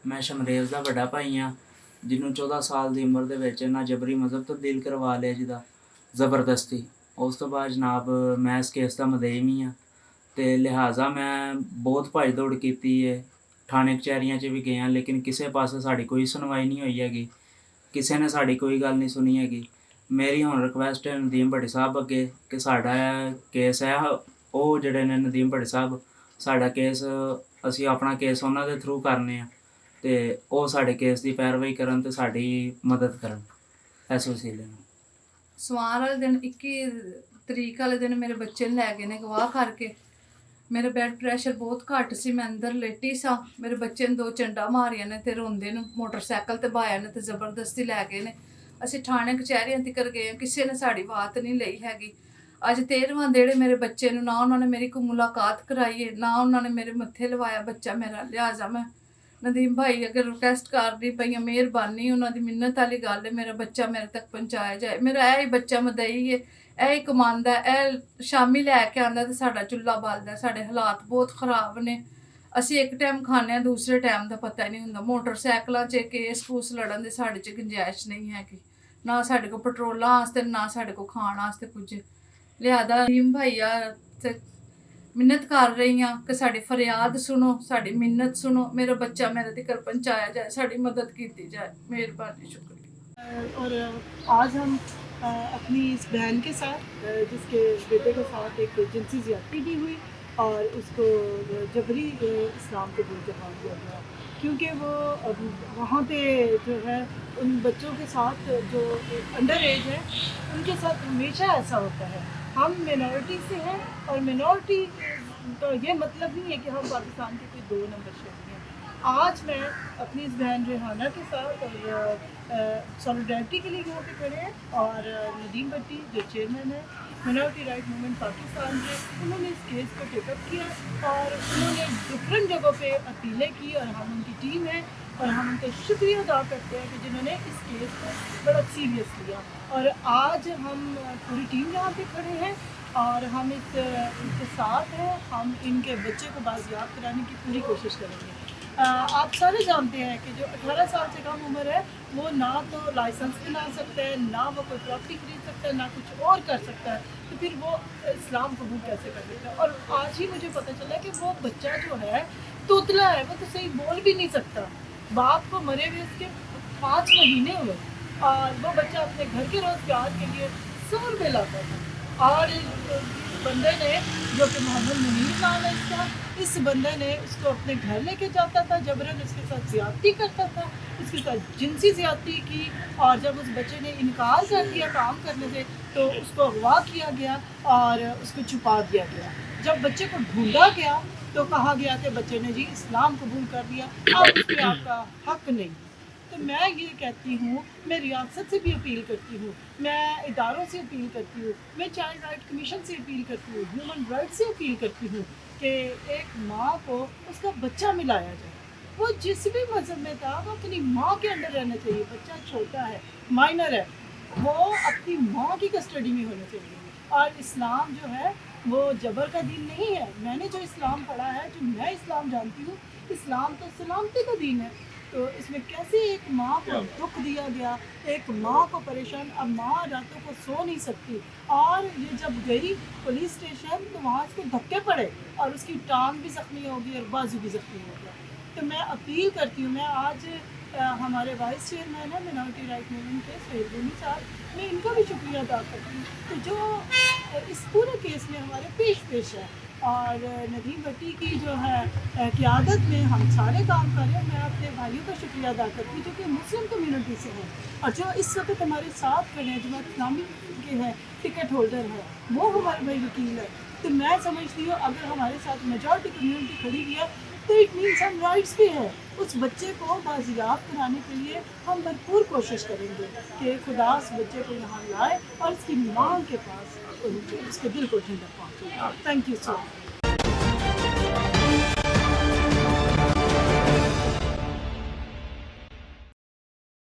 ਮੈਂ ਸ਼ਮਰੇਜ਼ ਦਾ ਵੱਡਾ ਭਾਈ ਹਾਂ, ਜਿਹਨੂੰ 14 ਸਾਲ ਦੀ ਉਮਰ ਦੇ ਵਿੱਚ ਇਹਨਾਂ ਜਬਰੀ ਮਜ਼ਹਬ ਤਬਦੀਲ ਕਰਵਾ ਲਿਆ ਜਿਹਦਾ ਜ਼ਬਰਦਸਤੀ। ਉਸ ਤੋਂ ਬਾਅਦ ਜਨਾਬ ਮੈਂ ਇਸ ਕੇਸ ਦਾ ਮੁਦਈ ਵੀ ਹਾਂ, ਅਤੇ ਲਿਹਾਜ਼ਾ ਮੈਂ ਬਹੁਤ ਭੱਜ ਦੌੜ ਕੀਤੀ ਹੈ, ਥਾਣੇ ਕਚਹਿਰੀਆਂ 'ਚ ਵੀ ਗਏ ਹਾਂ, ਲੇਕਿਨ ਕਿਸੇ ਪਾਸੇ ਸਾਡੀ ਕੋਈ ਸੁਣਵਾਈ ਨਹੀਂ ਹੋਈ ਹੈਗੀ, ਕਿਸੇ ਨੇ ਸਾਡੀ ਕੋਈ ਗੱਲ ਨਹੀਂ ਸੁਣੀ ਹੈਗੀ। ਮੇਰੀ ਹੁਣ ਰਿਕੁਐਸਟ ਹੈ ਨਦੀਮ ਭੱਟੀ ਸਾਹਿਬ ਅੱਗੇ ਕਿ ਸਾਡਾ ਕੇਸ ਹੈ, ਉਹ ਜਿਹੜੇ ਨੇ ਨਦੀਮ ਭੱਟੀ ਸਾਹਿਬ, ਸਾਡਾ ਕੇਸ ਅਸੀਂ ਆਪਣਾ ਕੇਸ ਉਹਨਾਂ ਦੇ ਥਰੂ ਕਰਨੇ ਆ, ਅਤੇ ਉਹ ਸਾਡੇ ਕੇਸ ਦੀ ਪੈਰਵਾਈ ਕਰਨ ਅਤੇ ਸਾਡੀ ਮਦਦ ਕਰਨ ਇਸ ਵਸੀਲੇ ਨੂੰ। ਸੋਮਵਾਰ ਵਾਲੇ ਦਿਨ 21 ਤਰੀਕ ਵਾਲੇ ਦਿਨ ਮੇਰੇ ਬੱਚੇ ਨੂੰ ਲੈ ਗਏ ਨੇ ਗਵਾਹ ਕਰਕੇ। ਮੇਰਾ ਬਲੱਡ ਪ੍ਰੈਸ਼ਰ ਬਹੁਤ ਘੱਟ ਸੀ, ਮੈਂ ਅੰਦਰ ਲੇਟੀ ਸਾਂ, ਮੇਰੇ ਬੱਚੇ ਨੂੰ 2 ਚੰਡਾ ਮਾਰੀਆਂ ਨੇ ਤੇ ਰੋਂਦੇ ਨੂੰ ਮੋਟਰਸਾਈਕਲ ਤੇ ਬਾਇਆ ਨੇ ਤੇ ਜ਼ਬਰਦਸਤੀ ਲੈ ਗਏ ਨੇ। ਅਸੀਂ ਥਾਣੇ ਕਚਹਿਰੀਆਂ ਤੀਕਰ ਗਏ, ਕਿਸੇ ਨੇ ਸਾਡੀ ਬਾਤ ਨਹੀਂ ਲਈ ਹੈਗੀ। ਅੱਜ 13ਵਾਂ ਦਿਨ ਮੇਰੇ ਬੱਚੇ ਨੂੰ, ਨਾ ਉਹਨਾਂ ਨੇ ਮੇਰੀ ਕੋਈ ਮੁਲਾਕਾਤ ਕਰਾਈ ਹੈ, ਨਾ ਉਹਨਾਂ ਨੇ ਮੇਰੇ ਮੱਥੇ ਲਵਾਇਆ ਬੱਚਾ ਮੇਰਾ। ਲਿਹਾਜ਼ਾ ਮੈਂ ਨਦੀਮ ਭਾਈ ਅੱਗੇ ਰਿਕੁਐਸਟ ਕਰਦੀ ਪਈ ਹਾਂ, ਮਿਹਰਬਾਨੀ ਉਹਨਾਂ ਦੀ ਮਿੰਨਤ ਵਾਲੀ ਗੱਲ ਹੈ, ਮੇਰਾ ਬੱਚਾ ਮੇਰੇ ਤੱਕ ਪਹੁੰਚਾਇਆ ਜਾਏ। ਮੇਰਾ ਇਹ ਹੀ ਬੱਚਾ ਮਦਈ ਹੈ, ਇਹ ਹੀ ਕਮਾਉਂਦਾ, ਇਹ ਸ਼ਾਮੀ ਲੈ ਕੇ ਆਉਂਦਾ ਤੇ ਸਾਡਾ ਚੁੱਲ੍ਹਾ ਬਲਦਾ। ਸਾਡੇ ਹਾਲਾਤ ਬਹੁਤ ਖ਼ਰਾਬ ਨੇ, ਅਸੀਂ ਇੱਕ ਟਾਈਮ ਖਾਂਦੇ ਹਾਂ, ਦੂਸਰੇ ਟਾਈਮ ਦਾ ਪਤਾ ਨਹੀਂ ਹੁੰਦਾ। ਮੋਟਰਸਾਈਕਲਾਂ 'ਚ ਕੇਸ ਕੂਸ ਲੜਨ ਦੀ ਸਾਡੇ 'ਚ ਗੁੰਜਾਇਸ਼ ਨਹੀਂ ਹੈਗੀ, ਨਾ ਸਾਡੇ ਕੋਲ ਪੈਟਰੋਲਾਂ ਵਾਸਤੇ, ਨਾ ਸਾਡੇ ਕੋਲ ਖਾਣ ਵਾਸਤੇ ਕੁਝ। ਲਿਹਾਜ਼ਾ ਨਦੀਮ ਭਾਈਆ ਤੇ ਮਿੰਨਤ ਕਰ ਰਹੀ ਹਾਂ ਕਿ ਸਾਡੀ ਫਰਿਆਦ ਸੁਣੋ, ਸਾਡੀ ਮਿੰਨਤ ਸੁਣੋ, ਮੇਰਾ ਬੱਚਾ ਮੇਰੇ ਤੱਕ ਪਹੁੰਚਾਇਆ जाए, साड़ी मदद की जाए। मेहरबानी, शुक्रिया। और आज हम अपनी इस बहन के साथ जिसके बेटे के साथ एक जिनसी ज़्यादती भी हुई और उसको जबरी इस्लाम कबूल करवा दिया गया, क्योंकि वो वहाँ पे जो है उन बच्चों के साथ जो अंडर एज है उनके साथ हमेशा ऐसा होता है। हम मिनॉरिटी से हैं और मिनॉरिटी तो ये मतलब नहीं है कि हम पाकिस्तान के कोई 2 नंबर शहरी हैं। आज मैं अपनी इस बहन रेहाना के साथ और सॉलिडारिटी के लिए यहाँ पे खड़े हैं, और नदीम भट्टी जो चेयरमैन है मिनॉरिटी राइट मूवमेंट पाकिस्तान के, उन्होंने इस केस को टेकअप किया और उन्होंने डिफरेंट जगहों पे अपीलें की, और हम उनकी टीम है और हम उनका शुक्रिया अदा करते हैं कि जिन्होंने इस केस को बड़ा सीरियस लिया। और आज हम पूरी टीम यहाँ पे खड़े हैं और हम इनके साथ हैं, हम इनके बच्चे को बाजियाब कराने की पूरी कोशिश करेंगे। आप सारे जानते हैं कि जो 18 साल से कम उम्र है वो ना तो लाइसेंस बना सकता है, ना वो कोई प्रॉपर्टी खरीद सकता है, ना कुछ और कर सकता है, तो फिर वो इस्लाम कबूल कैसे कर सकता है। और आज ही मुझे पता चला कि वो बच्चा जो है तोतला है, वो तो सही बोल भी नहीं सकता। बाप को मरे हुए उसके 5 महीने हुए और वो बच्चा अपने घर के रोज़गार के लिए 100 रुपये लाता था। और बंदे ने, जो कि मोहम्मद मुनीर नाम है इसका, इस बंदे ने उसको अपने घर लेके जाता था, जबरन उसके साथ ज़्यादती करता था, उसके साथ जिनसी ज़्यादती की, और जब उस बच्चे ने इनकार कर दिया काम करने से तो उसको अगवा किया गया और उसको छुपा दिया गया। जब बच्चे को ढूंढा गया तो कहा गया कि बच्चे ने जी इस्लाम कबूल कर लिया, अब उस पर आपका हक नहीं। तो मैं ये कहती हूँ, मैं रियासत से भी अपील करती हूँ, मैं इदारों से अपील करती हूँ, मैं चाइल्ड राइट कमीशन से अपील करती हूँ, ह्यूमन राइट से अपील करती हूँ कि एक माँ को उसका बच्चा मिलाया जाए। वो जिस भी मज़हब में था वो अपनी माँ के अंडर रहना चाहिए। बच्चा छोटा है, माइनर है, वो अपनी माँ की कस्टडी में होना चाहिए। और इस्लाम जो है वो जबर का दीन नहीं है। मैंने जो इस्लाम पढ़ा है, जो मैं इस्लाम जानती हूँ, इस्लाम तो सलामती का दीन है। तो इसमें कैसे एक माँ को दुख दिया गया, एक माँ को परेशान, अब माँ रातों को सो नहीं सकती, और ये जब गई पुलिस स्टेशन तो वहाँ इसको धक्के पड़े और उसकी टांग भी ज़ख्मी हो गई और बाजू भी ज़ख्मी हो गया। तो मैं अपील करती हूँ, मैं आज हमारे वाइस चेयरमैन है मिनॉरिटी राइट मूवमेंट के सोहेल बुनी साहब, मैं इनका भी शुक्रिया अदा करती हूँ तो जो इस पूरे केस में हमारे पेश है, और नदीम भट्टी की जो है क़यादत में हम सारे काम कर रहे हैं। मैं अपने भाइयों का शुक्रिया अदा करती हूँ जो कि मुस्लिम कम्युनिटी से हैं, और जो इस वक्त हमारे साथ खड़े हैं, जमात इस्लामी के हैं, टिकट होल्डर है, वो हमारे भाई वकील है। तो मैं समझती हूँ अगर हमारे साथ मेजॉरिटी कम्युनिटी खड़ी हुई है तो इट मीन्स हम राइट्स भी हैं। उस बच्चे को बाजियाब कराने के लिए हम भरपूर कोशिश करेंगे कि खुदा उस बच्चे को यहाँ लाए और उसकी माँ के पास उसके दिल को ठंडक पहुँचे। Thank you so much.